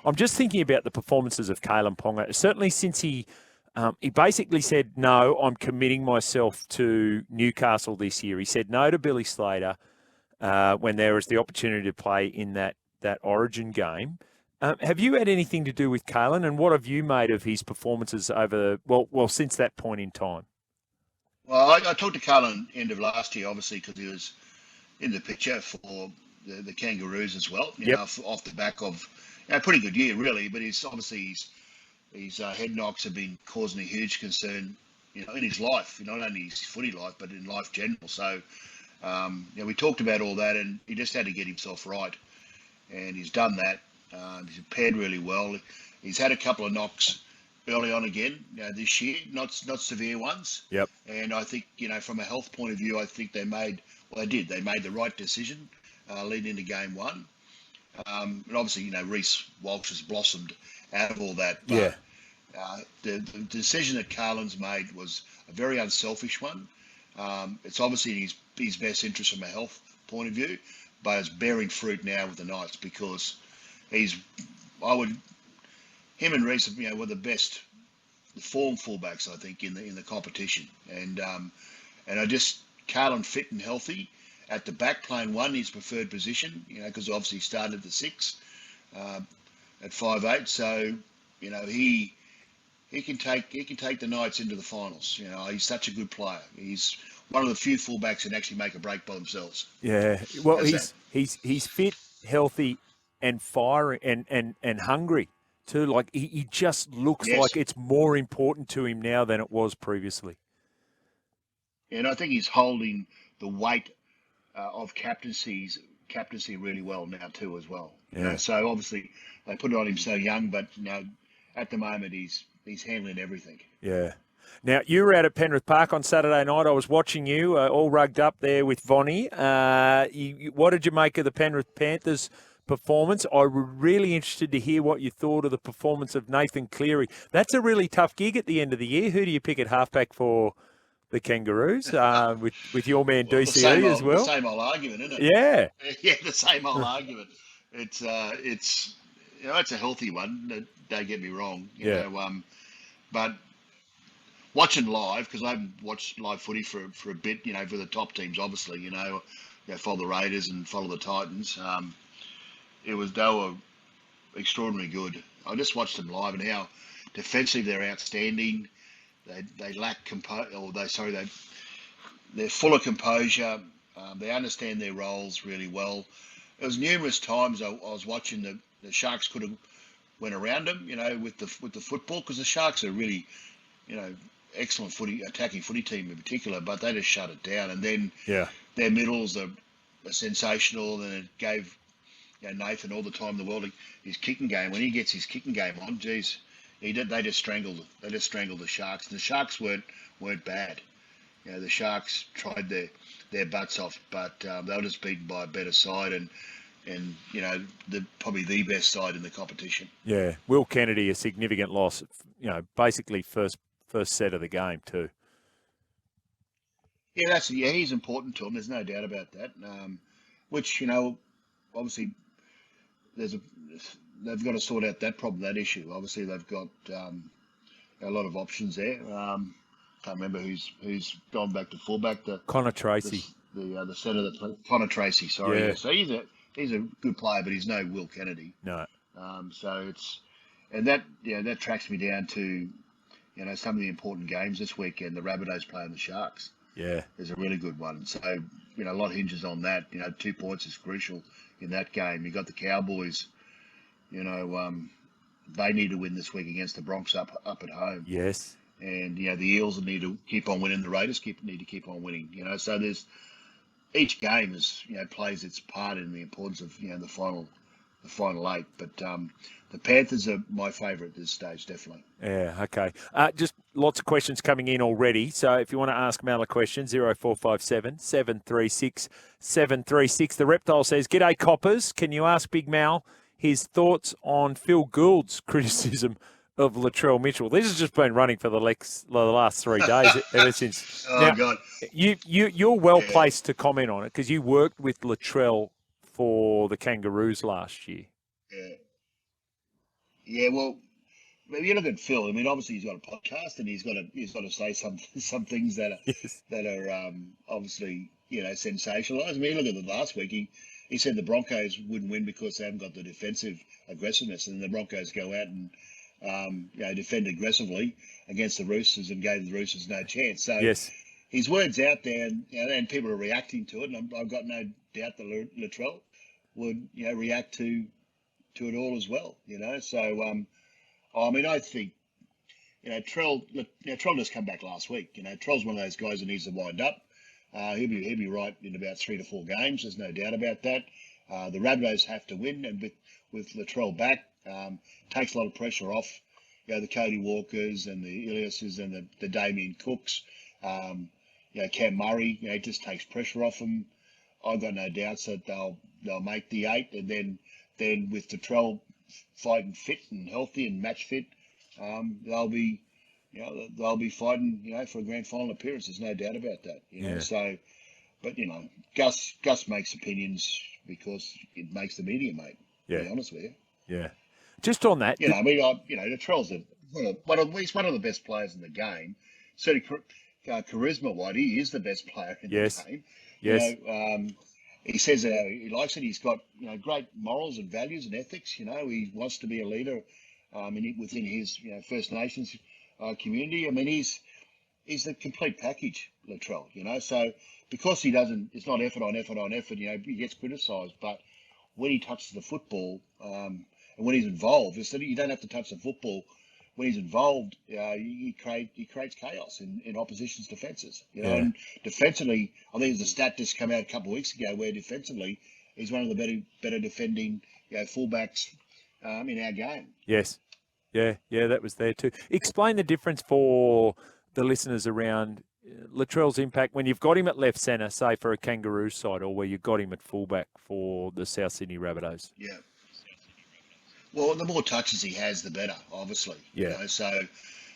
I'm just thinking about the performances of Kalyn Ponga. Certainly since he basically said, no, I'm committing myself to Newcastle this year. He said no to Billy Slater when there was the opportunity to play in that Origin game. Have you had anything to do with Kalyn, and what have you made of his performances over, since that point in time? Well, I talked to Kalyn end of last year, obviously, because he was in the picture for the Kangaroos as well, off the back of a pretty good year, really. But he's obviously his head knocks have been causing a huge concern, in his life, not only his footy life, but in life general. So, we talked about all that, and he just had to get himself right, and he's done that. He's paired really well. He's had a couple of knocks early on again this year, not severe ones. Yep. And I think, from a health point of view, I think they made the right decision leading into game one. And obviously, Reece Walsh has blossomed out of all that. But, the decision that Kalyn's made was a very unselfish one. It's obviously in his best interest from a health point of view, but it's bearing fruit now with the Knights because him and Reece, were the best form fullbacks, I think, in the competition. And Kalyn fit and healthy at the back, playing his preferred position, because obviously he started at the 6 at 5'8". So, he can take the Knights into the finals. He's such a good player. He's one of the few fullbacks that actually make a break by themselves. Yeah. Well, he's fit, healthy, and firing and hungry too. Like he just looks like it's more important to him now than it was previously. And I think he's holding the weight of captaincy really well now too as well. Yeah. So obviously they put it on him so young, but at the moment he's handling everything. Yeah. Now, you were out at Penrith Park on Saturday night. I was watching you all rugged up there with Vonnie. What did you make of the Penrith Panthers performance? I was really interested to hear what you thought of the performance of Nathan Cleary. That's a really tough gig at the end of the year. Who do you pick at halfback for the Kangaroos? With your man DCE as well? The same old argument, isn't it? Yeah. Yeah, the same old argument. It's it's a healthy one. Don't get me wrong. You know, but watching live, because I haven't watched live footy for a bit, for the top teams, obviously, follow the Raiders and follow the Titans. They were extraordinarily good. I just watched them live and how defensively they're outstanding. They lack they're full of composure. They understand their roles really well. There was numerous times I was watching the Sharks could have went around them, with the football, because the Sharks are really, excellent attacking footy team in particular, but they just shut it down. And then their middles are sensational, and it gave Nathan all the time in the world. His kicking game, when he gets his kicking game on, geez, they just strangled the Sharks. And the Sharks weren't bad. The Sharks tried their butts off, but they were just beaten by a better side and probably the best side in the competition. Yeah, Will Kennedy, a significant loss. Basically first set of the game too. Yeah, he's important to them. There's no doubt about that. Which obviously they've got to sort out that problem, that issue. Obviously they've got a lot of options there. Can't remember who's gone back to fullback. Connor Tracy, the centre, Connor Tracy. Sorry. Yeah. So he's a good player, but he's no Will Kennedy. No. So that tracks me down to some of the important games this weekend. The Rabbitohs playing the Sharks. Yeah. Is a really good one. So a lot hinges on that. 2 points is crucial in that game. You got the Cowboys. They need to win this week against the Bronx up at home. Yes. And the Eels need to keep on winning. The Raiders need to keep on winning. So there's each game plays its part in the importance of the final 8. But the Panthers are my favourite at this stage, definitely. Yeah. Okay. Just lots of questions coming in already. So if you want to ask Mal a question, 0457 736 736. The Reptile says, "G'day Coppers. Can you ask Big Mal his thoughts on Phil Gould's criticism of Latrell Mitchell?" This has just been running for the last 3 days ever since. Now, God. You're well placed to comment on it because you worked with Latrell for the Kangaroos last year. Yeah. Yeah, well, maybe you look at Phil. I mean, obviously he's got a podcast and he's got to say some things Yes. that are obviously sensationalized. I mean, look at the last week. He said the Broncos wouldn't win because they haven't got the defensive aggressiveness, and the Broncos go out and defend aggressively against the Roosters and gave the Roosters no chance. So Yes. his words out there, and people are reacting to it, and I've got no doubt that Latrell would react to it all as well. So I mean, I think Trell just come back last week. Trell's one of those guys that needs to wind up. He'll be right in about 3 to 4 games. There's no doubt about that. The Rabbitohs have to win, and with Latrell back, takes a lot of pressure off. The Cody Walkers and the Iliases and the Damien Cooks. Cam Murray. It just takes pressure off them. I've got no doubts that they'll make the 8, and then with Latrell fighting fit and healthy and match fit, they'll be fighting for a grand final appearance. There's no doubt about that. Yeah. So, but Gus makes opinions because it makes the media, mate. Yeah. To be honest with you. Yeah. Just on that. I mean, Latrell's he's one of the best players in the game. Certainly, charisma-wise, he is the best player in the game. Yes. He says he likes it. He's got great morals and values and ethics. He wants to be a leader within his First Nations community. I mean, he's the complete package, Latrell. So because he doesn't, it's not effort on effort on effort. He gets criticised, but when he touches the football and when he's involved, instead you don't have to touch the football. When he's involved, he creates chaos in opposition's defences. And defensively, I think there's a stat just come out a couple of weeks ago where defensively he's one of the better defending fullbacks in our game. Yes. Yeah, that was there too. Explain the difference for the listeners around Latrell's impact when you've got him at left centre, say for a Kangaroo side, or where you've got him at fullback for the South Sydney Rabbitohs. Yeah. Well, the more touches he has, the better, obviously. Yeah. So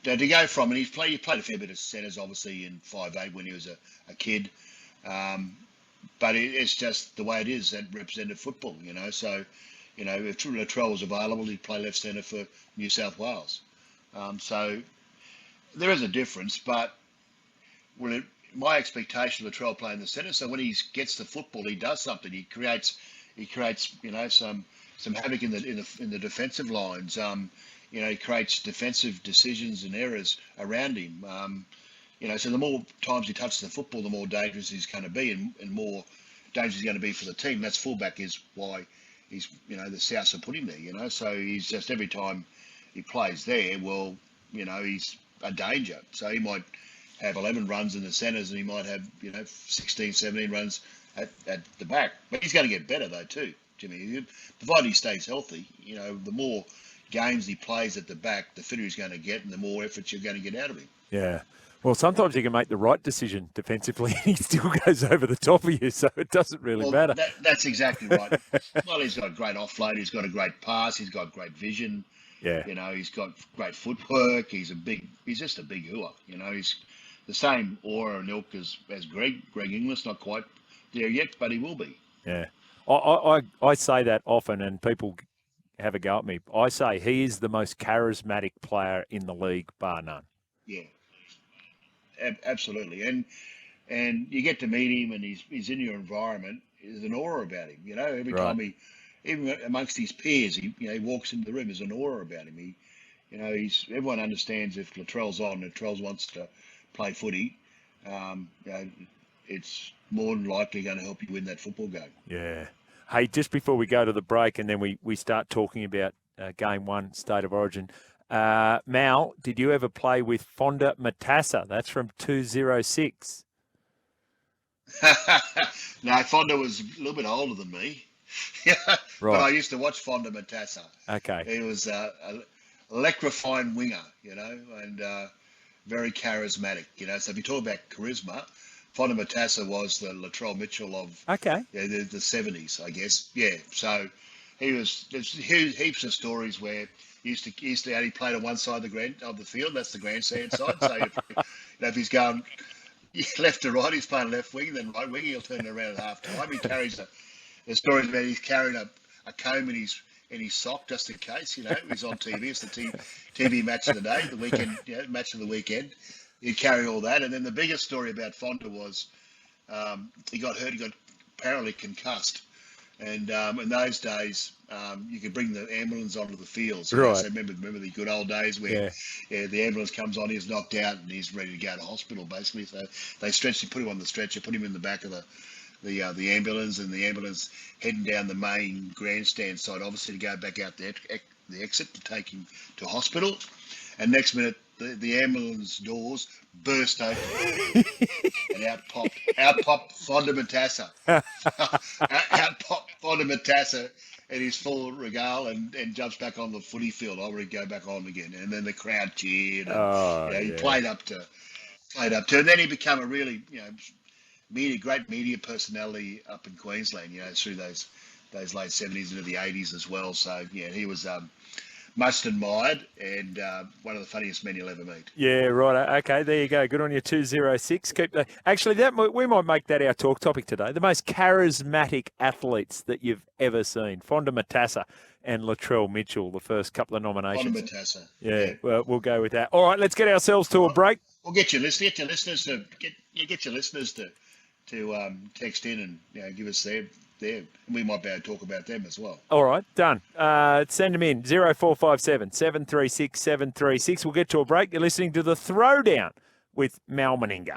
to go from, and he played a fair bit of centres, obviously, in 5'8" when he was a kid. But it's just the way it is, that represented football, So, if Latrell was available, he'd play left centre for New South Wales. So there is a difference, but my expectation of Latrell playing the centre, so when he gets the football, he does something. He creates some havoc in the defensive lines. He creates defensive decisions and errors around him. So the more times he touches the football, the more dangerous he's going to be, and more dangerous he's going to be for the team. That's fullback is why he's the Souths have put him there. So he's just every time he plays there, well, he's a danger. So he might have 11 runs in the centres, and he might have 16, 17 runs at the back. But he's going to get better though too, Jimmy. Provided he stays healthy, the more games he plays at the back, the fitter he's going to get, and the more effort you're going to get out of him. Yeah. Well, sometimes he can make the right decision defensively, and he still goes over the top of you, so it doesn't really matter. That's exactly right. Well, he's got a great offload. He's got a great pass. He's got great vision. Yeah. He's got great footwork. He's just a big hooer. He's the same aura and ilk as Greg Inglis. Not quite there yet, but he will be. Yeah. I say that often, and people have a go at me. I say he is the most charismatic player in the league, bar none. Yeah, absolutely. And you get to meet him, and he's in your environment. There's an aura about him. Every time even amongst his peers, he walks into the room. There's an aura about him. Everyone understands if Latrell's on, Latrell wants to play footy. It's more than likely going to help you win that football game. Yeah. Hey, just before we go to the break and then we start talking about Game 1, State of Origin, Mal, did you ever play with Fonda Matassa? That's from 206. No, Fonda was a little bit older than me. Right. But I used to watch Fonda Matassa. Okay. He was a electrifying winger, and very charismatic, So if you talk about charisma, Fonda Matassa was the Latrell Mitchell of the 70s, I guess. Yeah, so there's heaps of stories where he used to only play on one side of the field. That's the grandstand side. So if he's going left to right, he's playing left wing, then right wing, he'll turn it around at half time. He carries the stories about he's carrying a comb in in his sock just in case. He's on TV. It's the TV match of the day, the weekend, match of the weekend. He'd carry all that. And then the biggest story about Fonda was he got hurt. He got apparently concussed. And in those days, you could bring the ambulance onto the field. So Right. so remember the good old days where the ambulance comes on, he's knocked out, and he's ready to go to hospital, basically. So they put him on the stretcher, put him in the back of the ambulance, and the ambulance heading down the main grandstand side, obviously to go back out the exit to take him to hospital. And next minute, the ambulance doors burst open, and out popped Fonda Matassa. Out popped Fonda Matassa in his full regale and jumps back on the footy field. I would go back on again, and then the crowd cheered. And, he played up to, and then he became a really great media personality up in Queensland. Through those late 70s into the 80s as well. So he was much admired and one of the funniest men you'll ever meet. Yeah, right. Okay, there you go. Good on you, 206. Actually, we might make that our talk topic today. The most charismatic athletes that you've ever seen. Fonda Matassa and Latrell Mitchell, the first couple of nominations. Fonda Matassa. Yeah, well, we'll go with that. All right, let's get ourselves to a break. We'll get your listeners to text in and give us their. We might be able to talk about them as well. All right, done. Send them in, 0457 736 736. We'll get to a break. You're listening to The Throwdown with Meninga.